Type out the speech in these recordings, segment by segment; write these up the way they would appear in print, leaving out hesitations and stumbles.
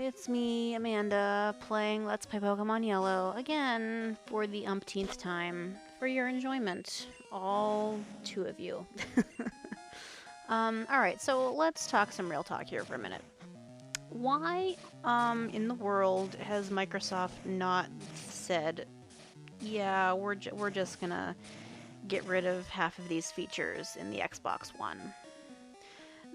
it's me, Amanda, playing Let's Play Pokemon Yellow again for the umpteenth time for your enjoyment. All two of you. Alright, so let's talk some real talk here for a minute. Why, in the world has Microsoft not said, yeah, we're just gonna get rid of half of these features in the Xbox One?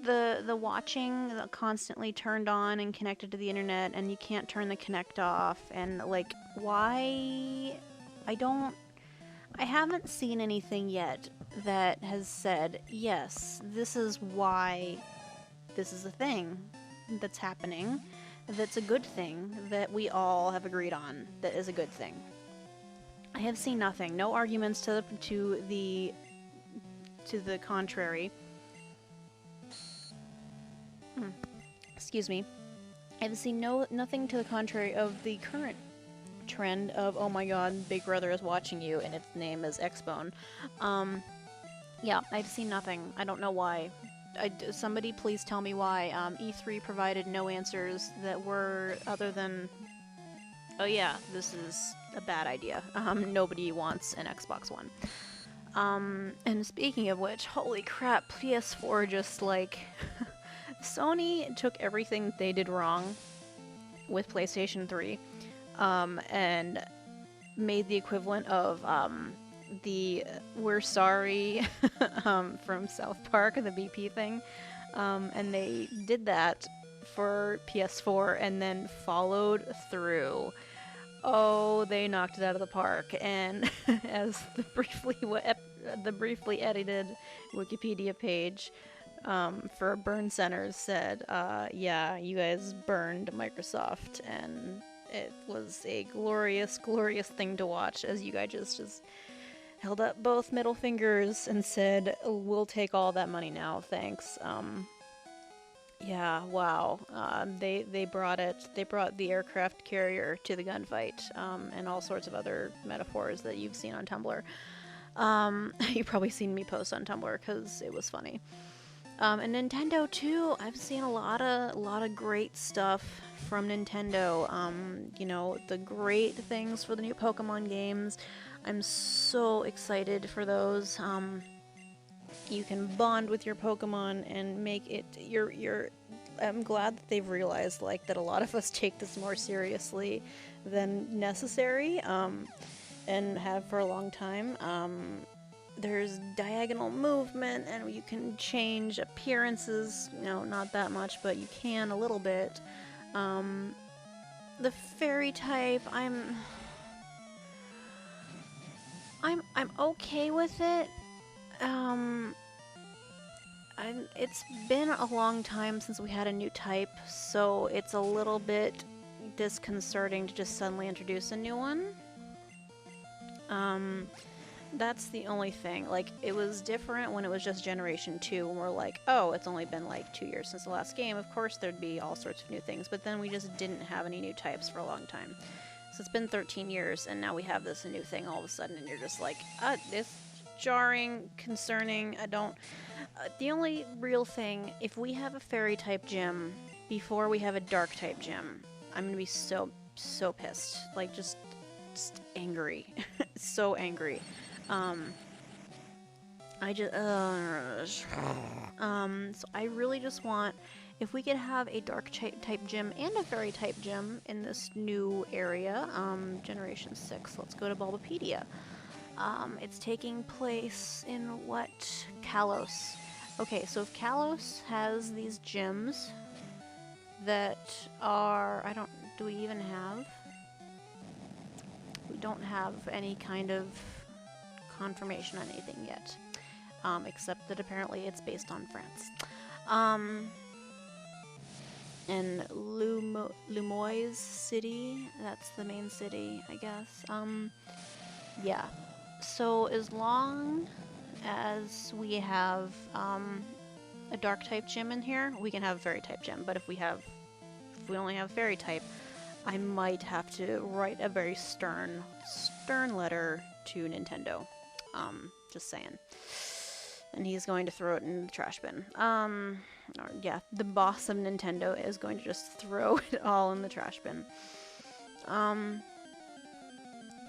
The watching constantly turned on and connected to the internet, and you can't turn the Kinect off, and like, why? I haven't seen anything yet that has said, yes, this is why this is a thing that's happening, that's a good thing, that we all have agreed on, that is a good thing. I have seen nothing, no arguments to the contrary. Excuse me. I've seen nothing to the contrary of the current trend of, oh my god, Big Brother is watching you, and its name is Xbone. Yeah, I've seen nothing. I don't know why. Somebody please tell me why. E3 provided no answers that were other than, oh yeah, this is a bad idea. Nobody wants an Xbox One. And speaking of which, holy crap, PS4 just like... Sony took everything they did wrong with PlayStation 3 and made the equivalent of the "We're sorry" from South Park, the BP thing, and they did that for PS4 and then followed through. Oh, they knocked it out of the park, and as the briefly edited Wikipedia page for Burn Centers said, yeah, you guys burned Microsoft, and it was a glorious, glorious thing to watch as you guys just held up both middle fingers and said, we'll take all that money now, thanks. Yeah, wow. They brought the aircraft carrier to the gunfight, and all sorts of other metaphors that you've seen on Tumblr. You've probably seen me post on Tumblr because it was funny. And Nintendo too. I've seen a lot of great stuff from Nintendo. You know, the great things for the new Pokemon games. I'm so excited for those. You can bond with your Pokemon and make it I'm glad that they've realized like that a lot of us take this more seriously than necessary, and have for a long time. There's diagonal movement, and you can change appearances, you know, not that much, but you can a little bit. The fairy type, I'm okay with it. It's been a long time since we had a new type, so it's a little bit disconcerting to just suddenly introduce a new one. That's the only thing. Like, it was different when it was just Generation 2, and we're like, oh, it's only been like 2 years since the last game. Of course there'd be all sorts of new things, but then we just didn't have any new types for a long time. So it's been 13 years, and now we have this new thing all of a sudden, and you're just like, this jarring, concerning, I don't... the only real thing, if we have a fairy-type gym before we have a dark-type gym, I'm gonna be so pissed. Like, just angry. So angry. So I really just want, if we could have a dark type gym and a fairy type gym in this new area, Generation 6, let's go to Bulbapedia. It's taking place in what? Kalos. Okay, so if Kalos has these gyms that are, do we even have? We don't have any kind of confirmation on anything yet, except that apparently it's based on France. And Lumoy's city, that's the main city, I guess. Yeah. So as long as we have a dark type gym in here, we can have a fairy type gym. But if we only have fairy type, I might have to write a very stern letter to Nintendo. Just saying. and he's going to throw it in the trash bin. Or, yeah, the boss of Nintendo is going to just throw it all in the trash bin.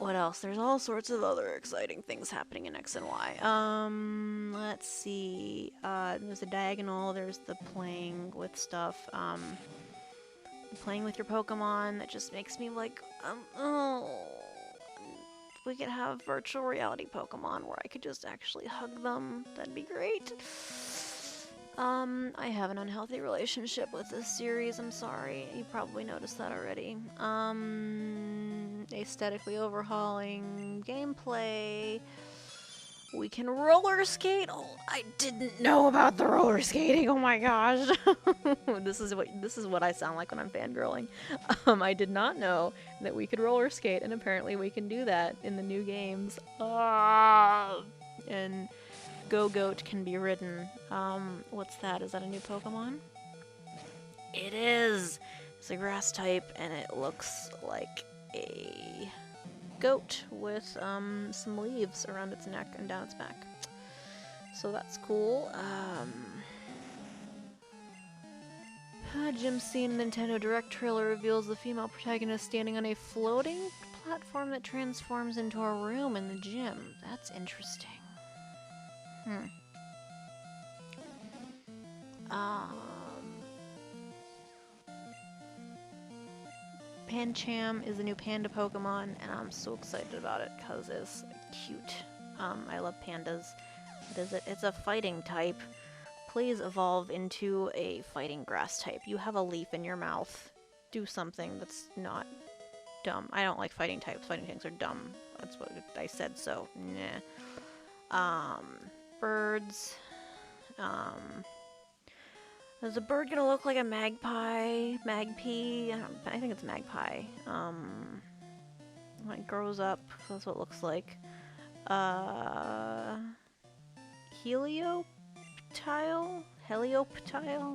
What else? There's all sorts of other exciting things happening in X and Y. Let's see. There's a diagonal. There's the playing with stuff. Playing with your Pokemon. That just makes me like, oh, we could have virtual reality Pokemon where I could just actually hug them. That'd be great. I have an unhealthy relationship with this series, I'm sorry. You probably noticed that already. Aesthetically overhauling gameplay. We can roller skate. Oh, I didn't know about the roller skating. Oh my gosh. This is what I sound like when I'm fangirling. I did not know that we could roller skate, and apparently we can do that in the new games. And Go-Goat can be ridden. What's that? Is that a new Pokemon? It is! It's a grass type, and it looks like a goat with some leaves around its neck and down its back. So that's cool. Gym scene Nintendo Direct trailer reveals the female protagonist standing on a floating platform that transforms into a room in the gym. That's interesting. Pancham is a new panda Pokemon, and I'm so excited about it because it's cute. I love pandas. What is it? It's a fighting type. Please evolve into a fighting grass type. You have a leaf in your mouth. Do something that's not dumb. I don't like fighting types. Fighting types are dumb. That's what I said, so nah. Birds. Is a bird gonna look like a magpie? Magpie? I think it's magpie. When it grows up, that's what it looks like. Helioptile?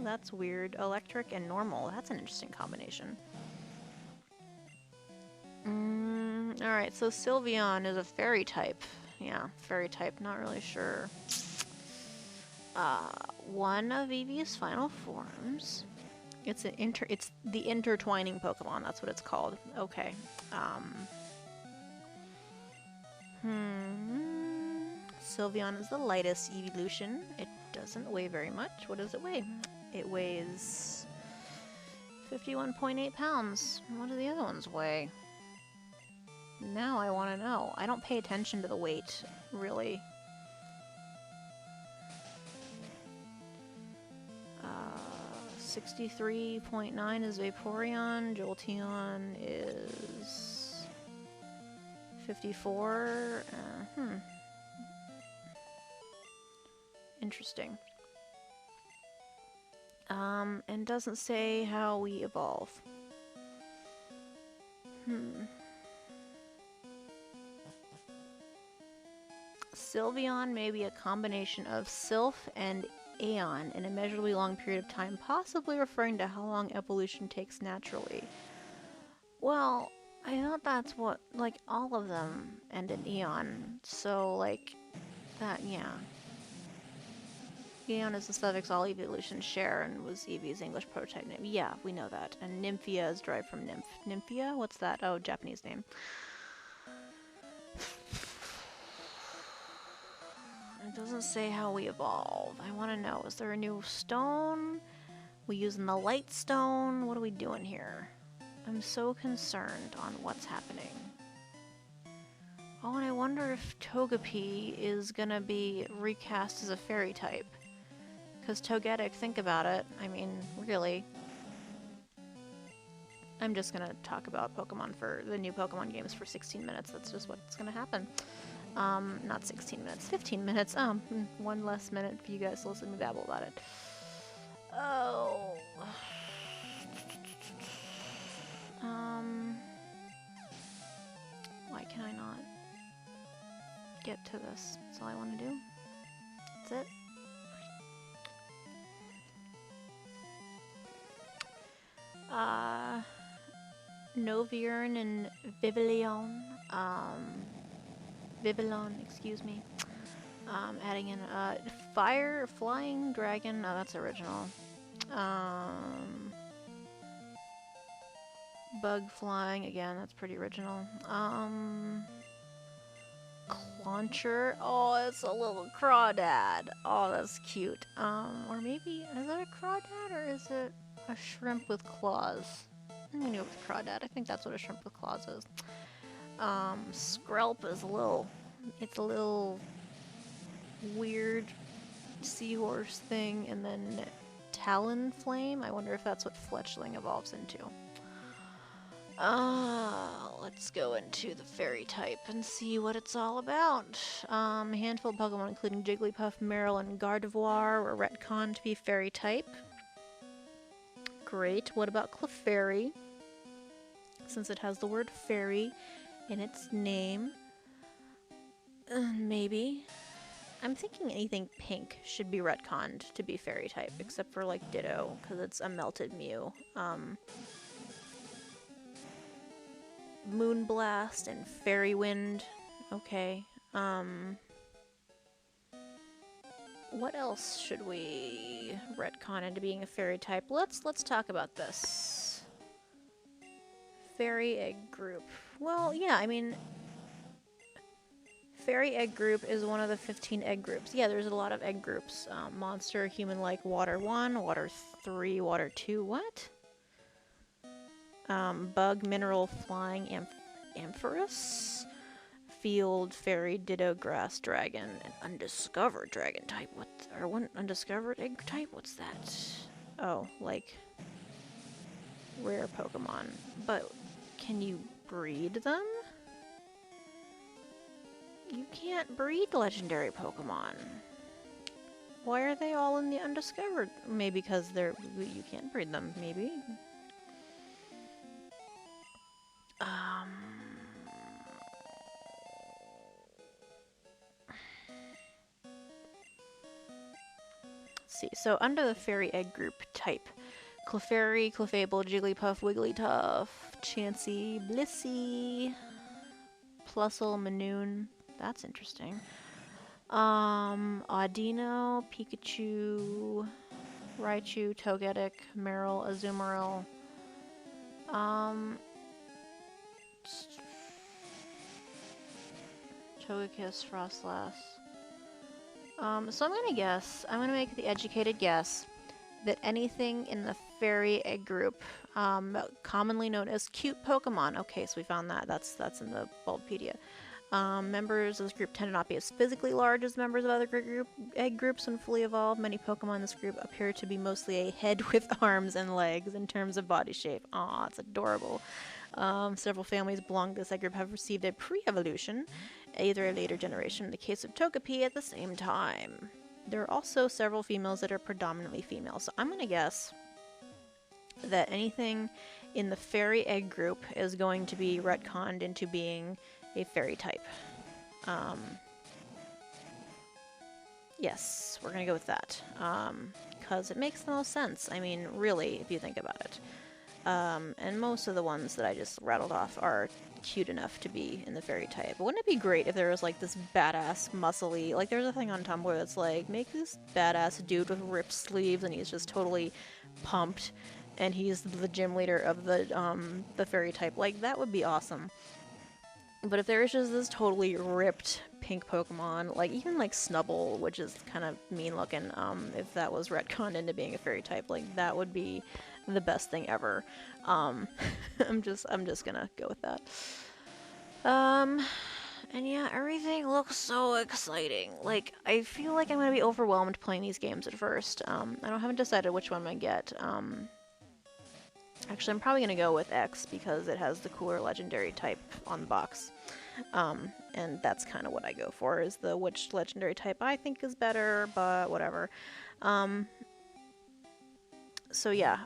That's weird. Electric and normal. That's an interesting combination. Alright, so Sylveon is a fairy type. Yeah, fairy type. Not really sure. One of Eevee's final forms. It's the intertwining Pokemon. That's what it's called. Okay. Sylveon is the lightest evolution. It doesn't weigh very much. What does it weigh? It weighs 51.8 pounds. What do the other ones weigh? Now I want to know. I don't pay attention to the weight, really. 63.9 is Vaporeon. Jolteon is 54. Interesting. And doesn't say how we evolve. Sylveon may be a combination of Sylph and Aeon in a measurably long period of time, possibly referring to how long evolution takes naturally. Well, I thought that's what, like, all of them end in Eon, so, like, that, yeah. Aeon is the suffix all evolutions share and was Eevee's English prototype name. Yeah, we know that. And Nymphia is derived from nymph. Nymphia? What's that? Oh, Japanese name. It doesn't say how we evolve. I want to know, is there a new stone? We using the light stone? What are we doing here? I'm so concerned on what's happening. Oh, and I wonder if Togepi is gonna be recast as a fairy type. Because Togetic, think about it. I mean, really. I'm just gonna talk about Pokemon for the new Pokemon games for 16 minutes. That's just what's gonna happen. Not 16 minutes, 15 minutes. One less minute for you guys to listen to me babble about it. Oh. Why can I not get to this? That's all I want to do. That's it. Noviern and Vivillon, excuse me. Adding in fire, flying dragon. Oh, that's original. Bug flying, again, that's pretty original. Clauncher. Oh, it's a little crawdad. Oh, that's cute. Or maybe, is that a crawdad or is it a shrimp with claws? I'm gonna go with crawdad. I think that's what a shrimp with claws is. Skrelp is it's a little weird seahorse thing, and then Talonflame. I wonder if that's what Fletchling evolves into. Let's go into the fairy type and see what it's all about. A handful of Pokemon, including Jigglypuff, Marill, and Gardevoir, were retconned to be fairy type. Great. What about Clefairy? Since it has the word fairy in its name. Maybe. I'm thinking anything pink should be retconned to be fairy type, except for like Ditto, because it's a melted Mew. Moonblast and Fairy Wind. Okay. What else should we retcon into being a fairy type? Let's talk about this. Fairy egg group. Well, yeah, I mean, fairy egg group is one of the 15 egg groups. Yeah, there's a lot of egg groups. Monster, human-like, water 1, water 3, water 2. What? Bug, mineral, flying, amphorous, field, fairy, ditto, grass, dragon, and undiscovered dragon type. What? Or one undiscovered egg type? What's that? Oh, like rare Pokemon. But can you breed them? You can't breed legendary Pokemon. Why are they all in the undiscovered? Maybe because you can't breed them, maybe. Let's see. So under the fairy egg group type, Clefairy, Clefable, Jigglypuff, Wigglytuff, Chansey, Blissey, Plusle, Manoon. That's interesting. Audino, Pikachu, Raichu, Togetic, Marill, Azumarill. Togekiss, Frostlass. So I'm gonna make the educated guess that anything in the fairy egg group, commonly known as cute Pokemon. Okay, so we found that. That's in the Bulbapedia. Members of this group tend to not be as physically large as members of other egg groups when fully evolved. Many Pokemon in this group appear to be mostly a head with arms and legs in terms of body shape. Aw, it's adorable. Several families belonging to this egg group have received a pre-evolution, either a later generation in the case of Togepi at the same time. There are also several females that are predominantly female, so I'm going to guess that anything in the fairy egg group is going to be retconned into being a fairy type. Yes, we're going to go with that, because it makes the most sense. I mean, really, if you think about it. And most of the ones that I just rattled off are cute enough to be in the fairy type. But wouldn't it be great if there was like this badass, muscly, like there's a thing on Tumblr that's like, make this badass dude with ripped sleeves and he's just totally pumped and he's the gym leader of the fairy type. Like, that would be awesome. But if there is just this totally ripped pink Pokemon, like even like Snubbull, which is kind of mean looking, if that was retconned into being a fairy type, like that would be the best thing ever. I'm just gonna go with that. And yeah, everything looks so exciting. Like, I feel like I'm gonna be overwhelmed playing these games at first. haven't decided which one I'm gonna get. Actually, I'm probably gonna go with X because it has the cooler legendary type on the box. And that's kind of what I go for, is which legendary type I think is better, but whatever. So yeah,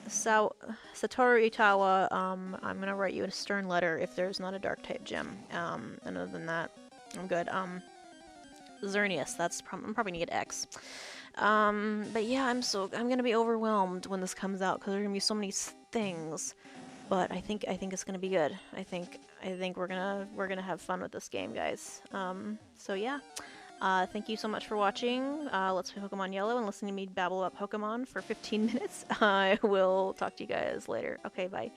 Satoru Itawa, I'm gonna write you a stern letter if there's not a dark type gym. And other than that, I'm good. Xerneas, I'm probably gonna get X. But yeah, I'm gonna be overwhelmed when this comes out because there are gonna be so many things. But I think it's gonna be good. I think we're gonna have fun with this game, guys. So yeah. Thank you so much for watching Let's Play Pokemon Yellow and listening to me babble about Pokemon for 15 minutes. I will talk to you guys later. Okay, bye.